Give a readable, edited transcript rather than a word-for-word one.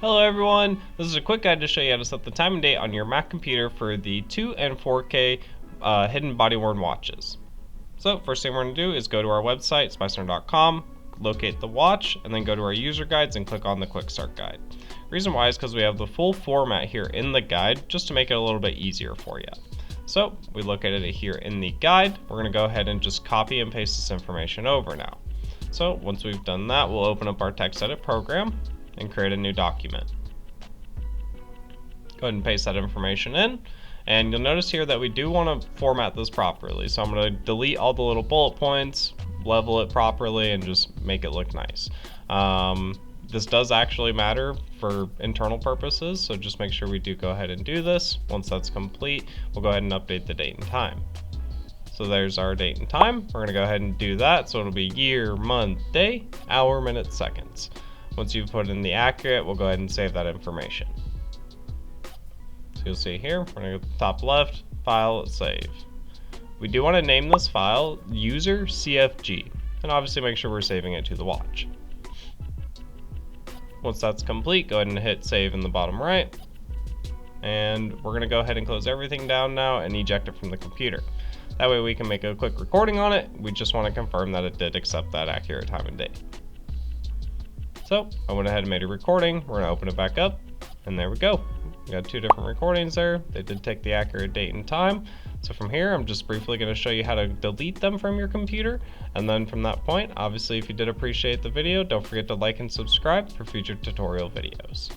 Hello everyone, this is a quick guide to show you how to set the time and date on your Mac computer for the 2 and 4K hidden body worn watches. So first thing we're going to do is go to our website, spicener.com, locate the watch, and then go to our user guides and click on the quick start guide. Reason why is because we have the full format here in the guide just to make it a little bit easier for you. So we located it here in the guide. We're going to go ahead and just copy and paste this information over now. So once we've done that, we'll open up our text edit program and create a new document. Go ahead and paste that information in, and you'll notice here that we do want to format this properly. So I'm going to delete all the little bullet points, level it properly, and just make it look nice. This does actually matter for internal purposes, so just make sure we do go ahead and do this. Once that's complete, we'll go ahead and update the date and time. So there's our date and time. We're going to go ahead and do that. So it'll be year, month, day, hour, minute, seconds. Once you've put in the accurate, we'll go ahead and save that information. So you'll see here, we're going to go to the top left, file, save. We do want to name this file user CFG, and obviously make sure we're saving it to the watch. Once that's complete, go ahead and hit save in the bottom right. And we're going to go ahead and close everything down now and eject it from the computer. That way we can make a quick recording on it. We just want to confirm that it did accept that accurate time and date. So I went ahead and made a recording. We're gonna open it back up, and there we go. We got two different recordings there. They did take the accurate date and time. So from here, I'm just briefly gonna show you how to delete them from your computer. And then from that point, obviously if you did appreciate the video, don't forget to like and subscribe for future tutorial videos.